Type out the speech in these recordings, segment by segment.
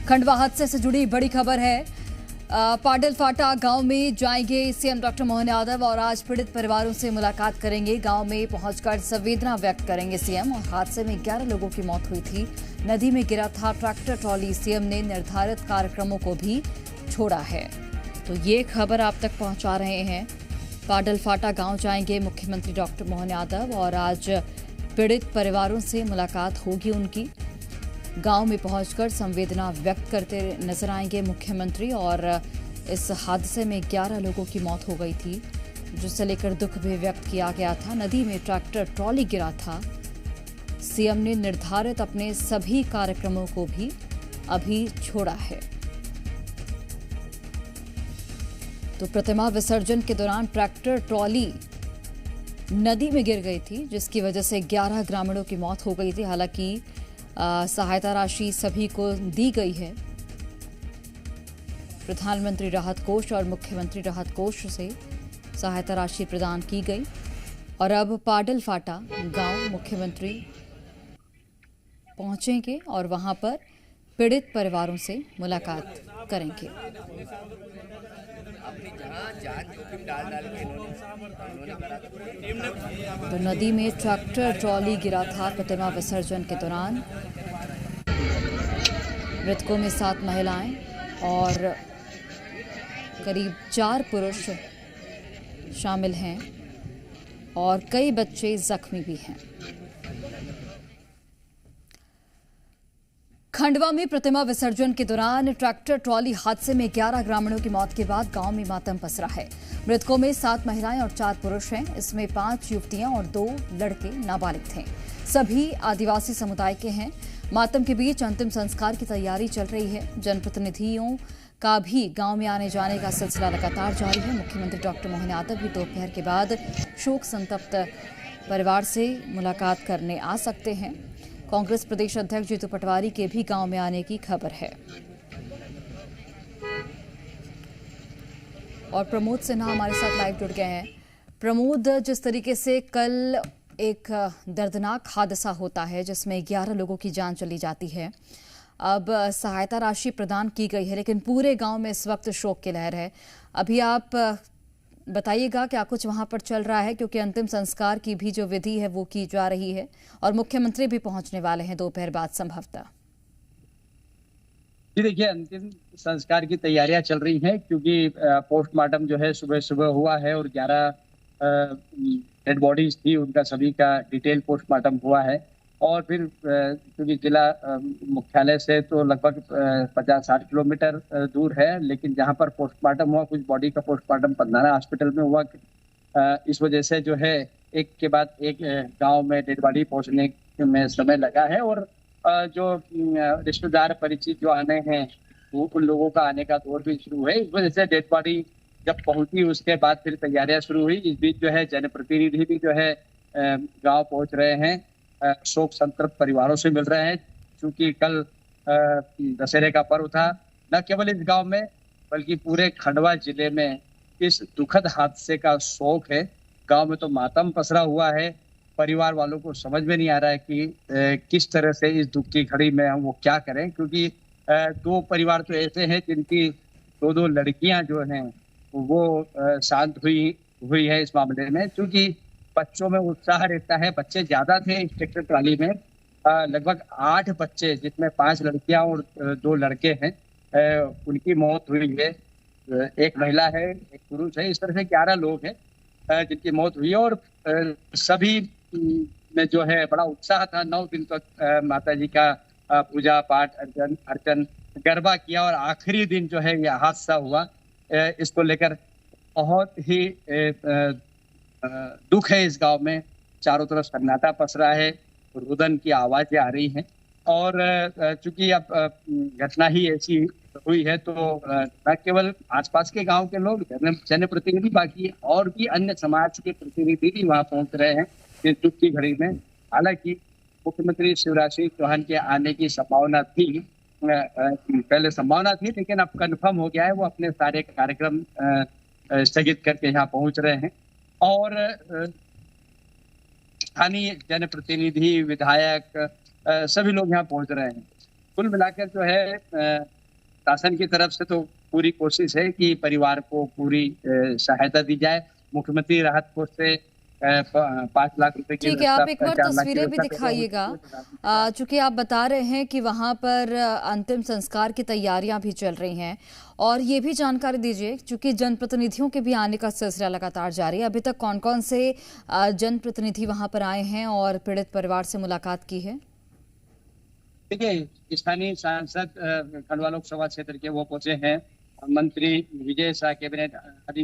खंडवा हादसे से जुड़ी बड़ी खबर है। पाडल फाटा गांव में जाएंगे सीएम डॉक्टर मोहन यादव और आज पीड़ित परिवारों से मुलाकात करेंगे। गांव में पहुंचकर संवेदना व्यक्त करेंगे सीएम। और हादसे में 11 लोगों की मौत हुई थी। नदी में गिरा था ट्रैक्टर ट्रॉली। सीएम ने निर्धारित कार्यक्रमों को भी छोड़ा है। तो ये खबर आप तक पहुंचा रहे हैं। पाडल फाटा गांव जाएंगे मुख्यमंत्री डॉक्टर मोहन यादव और आज पीड़ित परिवारों से मुलाकात होगी उनकी। गांव में पहुंचकर संवेदना व्यक्त करते नजर आएंगे मुख्यमंत्री। और इस हादसे में 11 लोगों की मौत हो गई थी, जिसे लेकर दुख भी व्यक्त किया गया था। नदी में ट्रैक्टर ट्रॉली गिरा था। सीएम ने निर्धारित अपने सभी कार्यक्रमों को भी अभी छोड़ा है। तो प्रतिमा विसर्जन के दौरान ट्रैक्टर ट्रॉली नदी में गिर गई थी, जिसकी वजह से 11 ग्रामीणों की मौत हो गई थी। हालांकि सहायता राशि सभी को दी गई है। प्रधानमंत्री राहत कोष और मुख्यमंत्री राहत कोष से सहायता राशि प्रदान की गई। और अब पाडल फाटा गांव मुख्यमंत्री पहुंचेंगे और वहां पर पीड़ित परिवारों से मुलाकात करेंगे। तो नदी में ट्रैक्टर ट्रॉली गिरा था प्रतिमा विसर्जन के दौरान। मृतकों में 7 महिलाएं और करीब 4 पुरुष शामिल हैं और कई बच्चे जख्मी भी हैं। खंडवा में प्रतिमा विसर्जन के दौरान ट्रैक्टर ट्रॉली हादसे में 11 ग्रामीणों की मौत के बाद गांव में मातम पसरा है। मृतकों में 7 महिलाएं और 4 पुरुष हैं। इसमें 5 युवतियां और 2 लड़के नाबालिग थे। सभी आदिवासी समुदाय के हैं। मातम के बीच अंतिम संस्कार की तैयारी चल रही है। जनप्रतिनिधियों का भी गांव में आने जाने का सिलसिला लगातार जारी है। मुख्यमंत्री डॉक्टर मोहन यादव भी दोपहर के बाद शोक संतप्त परिवार से मुलाकात करने आ सकते हैं। कांग्रेस प्रदेश अध्यक्ष जीतू पटवारी के भी गांव में आने की खबर है। और प्रमोद सिन्हा हमारे साथ लाइव जुड़ गए हैं। प्रमोद, जिस तरीके से कल एक दर्दनाक हादसा होता है जिसमें 11 लोगों की जान चली जाती है, अब सहायता राशि प्रदान की गई है, लेकिन पूरे गांव में इस वक्त शोक की लहर है। अभी आप बताइएगा क्या कुछ वहां पर चल रहा है, क्योंकि अंतिम संस्कार की भी जो विधि है वो की जा रही है और मुख्यमंत्री भी पहुंचने वाले हैं दोपहर बाद संभवतः। जी देखिए, अंतिम संस्कार की तैयारियां चल रही हैं, क्योंकि पोस्टमार्टम जो है सुबह सुबह हुआ है और 11 डेड बॉडीज थी, उनका सभी का डिटेल पोस्टमार्टम हुआ है। और फिर क्योंकि जिला मुख्यालय से तो लगभग 50-60 किलोमीटर दूर है, लेकिन जहां पर पोस्टमार्टम हुआ, कुछ बॉडी का पोस्टमार्टम पंधाना हॉस्पिटल में हुआ। इस वजह से जो है एक के बाद एक गांव में डेड बॉडी पहुंचने में समय लगा है। और जो रिश्तेदार परिचित जो आने हैं, वो उन लोगों का आने का दौर भी शुरू है। इस वजह से डेड बॉडी जब पहुंची उसके बाद फिर तैयारियां शुरू हुई। इस बीच जो है जनप्रतिनिधि भी जो है गांव पहुंच रहे हैं, शोक संतप्त परिवारों से मिल रहे हैं। क्योंकि कल दशहरे का पर्व था। न केवल इस गांव में बल्कि पूरे खंडवा जिले में इस दुखद हादसे का शोक है। गांव में तो मातम पसरा हुआ है। परिवार वालों को समझ में नहीं आ रहा है कि किस तरह से इस दुख की घड़ी में हम वो क्या करें, क्योंकि 2 परिवार तो ऐसे हैं जिनकी 2 लड़कियां जो हैं वो शांत हुई है इस मामले में। क्योंकि बच्चों में उत्साह रहता है। बच्चे ज्यादा थे इस ट्रैक्टर ट्रॉली में, लगभग 8 बच्चे, जिसमें 5 लड़कियां और 2 लड़के हैं, उनकी मौत हुई है। एक महिला है, एक पुरुष है। इस तरह से 11 लोग हैं जिनकी मौत हुई है। और सभी में जो है बड़ा उत्साह था। 9 दिन तक माता जी का पूजा पाठ अर्चन गरबा किया और आखिरी दिन जो है यह हादसा हुआ। इसको लेकर बहुत ही दुख है इस गांव में। चारों तरफ सन्नाटा पसरा है, रुदन की आवाजें आ रही हैं। और चूंकि अब घटना ही ऐसी हुई है, तो न केवल आसपास के गांव के लोग, जनप्रतिनिधि, बाकी और भी अन्य समाज के प्रतिनिधि भी वहां पहुंच रहे हैं इस दुख की घड़ी में। हालांकि मुख्यमंत्री शिवराज सिंह चौहान के आने की संभावना थी, पहले संभावना थी, लेकिन अब कन्फर्म हो गया है। वो अपने सारे कार्यक्रम स्थगित करके यहाँ पहुंच रहे हैं। और स्थानीय जनप्रतिनिधि, विधायक, सभी लोग यहाँ पहुंच रहे हैं। कुल मिलाकर जो है शासन की तरफ से तो पूरी कोशिश है कि परिवार को पूरी सहायता दी जाए। मुख्यमंत्री राहत कोष से 5 लाख रुपए की ठीक है, व्यवस्था, आप एक बार 4 लाख की तस्वीरें भी व्यवस्था कर रहे दिखाइएगा। हैं। चूंकि आप बता रहे हैं कि वहां पर अंतिम संस्कार की तैयारियां भी चल रही हैं, और ये भी जानकारी दीजिए, चूंकि जनप्रतिनिधियों के भी आने का सिलसिला लगातार जारी है, अभी तक कौन कौन से जनप्रतिनिधि वहां पर आए हैं और पीड़ित परिवार से मुलाकात की है? देखिए, स्थानीय सांसद खंडवा लोकसभा क्षेत्र के वो पहुंचे हैं। मंत्री विजय शाह, कैबिनेट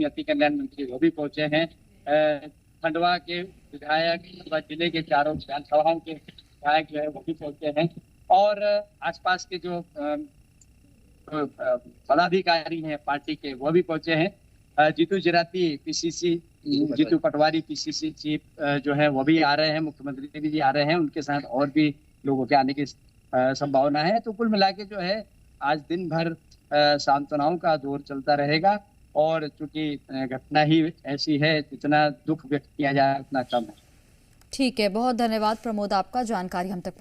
अति कल्याण मंत्री, वो भी पहुंचे हैं। खंडवा के विधायक, खंडवा जिले के चारों विधानसभाओं के विधायक जो है वो भी पहुंचे हैं। और आसपास के जो पदाधिकारी हैं पार्टी के, वो भी पहुंचे हैं। Jitu जराती PCC, Jitu Patwari PCC chief जो है वो भी आ रहे हैं, मुख्यमंत्री भी आ रहे हैं, उनके साथ और भी लोगों के आने की संभावना है। तो कुल मिला के जो है आज दिन भर सांत्वनाओं का दौर चलता रहेगा। और चूंकि घटना ही ऐसी है, जितना दुख व्यक्त किया जाए उतना कम है। ठीक है, बहुत धन्यवाद प्रमोद, आपका जानकारी हम तक पहुंचा।